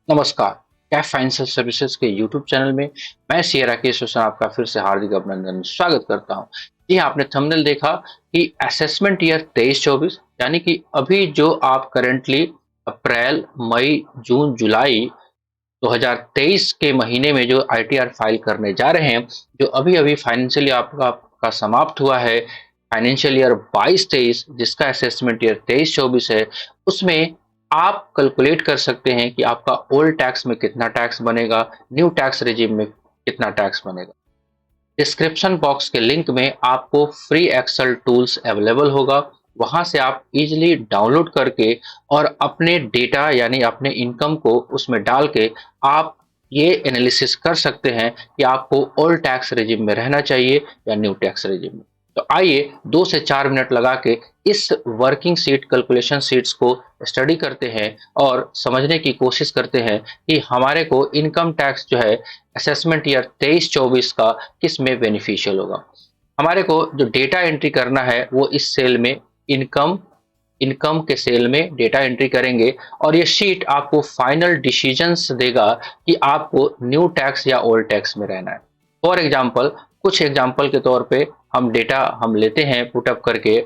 नमस्कार। Kaif financial services के YouTube channel में मैं सी राकेश रोशन आपका फिर से हार्दिक अभिनंदन स्वागत करता हूं। जी हाँ, आपने थंबनेल देखा कि असेसमेंट ईयर 23-24 यानी कि अभी जो आप करंटली अप्रैल, मई, जून, जुलाई 2023 के महीने में जो आईटीआर फाइल करने जा रहे हैं, जो अभी-अभी फाइनेंशियल ईयर आपका समाप्त हुआ है, फाइनेंशियल ईयर 22-23 जिसका असेसमेंट ईयर 23-24 है, उसमें आप कैलकुलेट कर सकते हैं कि आपका ओल्ड टैक्स में कितना टैक्स बनेगा, न्यू टैक्स रेजिम में कितना टैक्स बनेगा। डिस्क्रिप्शन बॉक्स के लिंक में आपको फ्री एक्सेल टूल्स अवेलेबल होगा। वहां से आप इजीली डाउनलोड करके और अपने डेटा यानी अपने इनकम को उसमें डाल के आप ये एनालिसिस कर सकते हैं कि आपको ओल्ड टैक्स रेजिम में रहना चाहिए या न्यू टैक्स रेजिम में। तो आइए 2 से 4 मिनट लगा के इस वर्किंग शीट कैलकुलेशन शीट्स को स्टडी करते हैं और समझने की कोशिश करते हैं कि हमारे को इनकम टैक्स जो है असेसमेंट ईयर 23-24 का किस में बेनिफिशियल होगा। हमारे को जो डेटा एंट्री करना है वो इस सेल में इनकम इनकम के सेल में डेटा एंट्री करेंगे और ये शीट आपको फाइनल डिसीजंस देगा कि आपको न्यू टैक्स या ओल्ड टैक्स में रहना है। फॉर एग्जांपल, कुछ एग्जांपल के तौर पे हम डेटा लेते हैं पुटअप करके।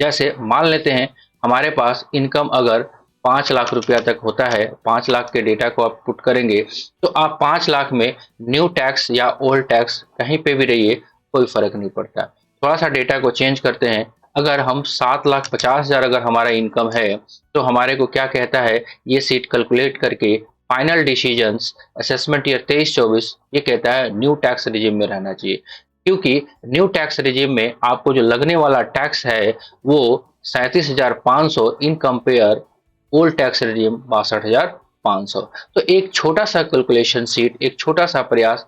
जैसे मान लेते हैं हमारे पास इनकम अगर 5 लाख रुपया तक होता है, 5 लाख के डेटा को आप पुट करेंगे तो आप 5 लाख में न्यू टैक्स या ओल्ड टैक्स कहीं पे भी रहिए कोई फर्क नहीं पड़ता। थोड़ा सा डेटा को चेंज करते हैं। अगर हम 7,50,000 अगर हमारा इनकम है तो हमारे को क्या कहता है ये सीट कैलकुलेट करके फाइनल डिसीजंस असेसमेंट ईयर 23-24 ये कहता है न्यू टैक्स रिजिम में रहना चाहिए, क्योंकि न्यू टैक्स रिजिम में आपको जो लगने वाला टैक्स है वो 37,500 in compare old tax regime 62,500। तो एक छोटा सा कैलकुलेशन सीट, एक छोटा सा प्रयास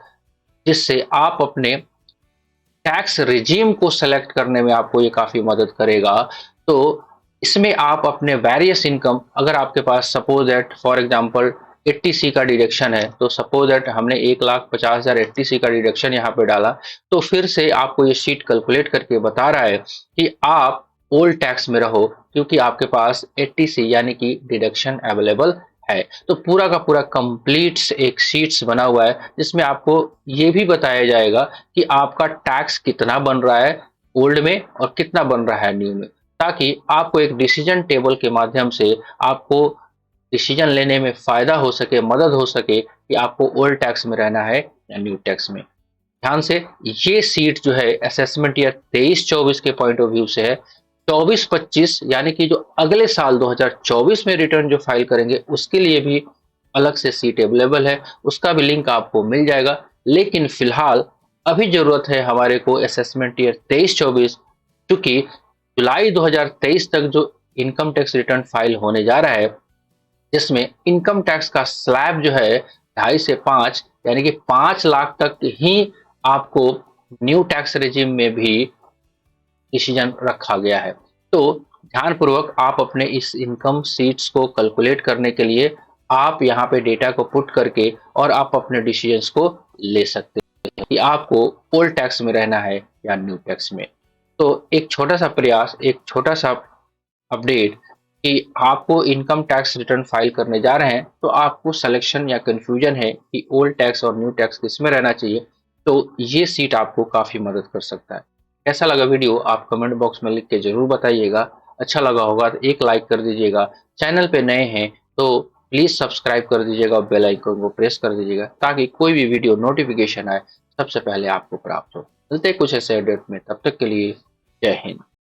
जिससे आप अपने टैक्स रिजीम को सेलेक्ट करने में आपको ये काफी मदद करेगा। तो इसमें आप अपने वेरियस इनकम, अगर आपके पास suppose that for example 80C का डिडक्शन है, तो सपोज दैट हमने 1,50,000 80C का डिडक्शन यहाँ पे डाला, तो फिर से आपको ये शीट कैलकुलेट करके बता रहा है कि आप ओल्ड टैक्स में रहो क्योंकि आपके पास 80C यानी कि डिडक्शन अवेलेबल है। तो पूरा का पूरा कंप्लीट एक शीट्स बना हुआ है जिसमें आपको ये भी बताया जाएगा कि आपका टैक्स कितना बन रहा है ओल्ड में और कितना बन रहा है न्यू में, ताकि आपको एक डिसीजन टेबल के माध्यम से आपको डिसीजन लेने में फायदा हो सके, मदद हो सके कि आपको ओल्ड टैक्स में रहना है या न्यू टैक्स में। ध्यान से, ये सीट जो है असेसमेंट ईयर 23-24 के पॉइंट ऑफ व्यू से है। 24-25 यानी कि जो अगले साल 2024 में रिटर्न जो फाइल करेंगे उसके लिए भी अलग से सीट अवेलेबल है, उसका भी लिंक आपको मिल जाएगा। लेकिन फिलहाल अभी जरूरत है हमारे को असेसमेंट ईयर 23-24, क्योंकि जुलाई 2023 तक जो इनकम टैक्स रिटर्न फाइल होने जा रहा है जिसमें इनकम टैक्स का स्लैब जो है 2.5 से 5 यानी कि 5 लाख तक ही आपको न्यू टैक्स रेजिम में भी डिसीजन रखा गया है। तो ध्यानपूर्वक आप अपने इस इनकम सीट्स को कैलकुलेट करने के लिए आप यहाँ पे डेटा को पुट करके और आप अपने डिसीजंस को ले सकते हैं कि आपको ओल्ड टैक्स में रहना है या न्यू टैक्स में। तो एक छोटा सा प्रयास, एक छोटा सा अपडेट कि आपको इनकम टैक्स रिटर्न फाइल करने जा रहे हैं तो आपको सिलेक्शन या कंफ्यूजन है कि ओल्ड टैक्स और न्यू टैक्स किस में रहना चाहिए, तो ये सीट आपको काफी मदद कर सकता है। कैसा लगा वीडियो आप कमेंट बॉक्स में लिख के जरूर बताइएगा। अच्छा लगा होगा तो एक लाइक कर दीजिएगा। चैनल पे नए हैं तो प्लीज सब्सक्राइब कर दीजिएगा और बेल आइकन को प्रेस कर दीजिएगा ताकि कोई भी वीडियो नोटिफिकेशन आए सबसे पहले आपको प्राप्त हो। मिलते हैं कुछ ऐसे अपडेट में, तब तक के लिए जय हिंद।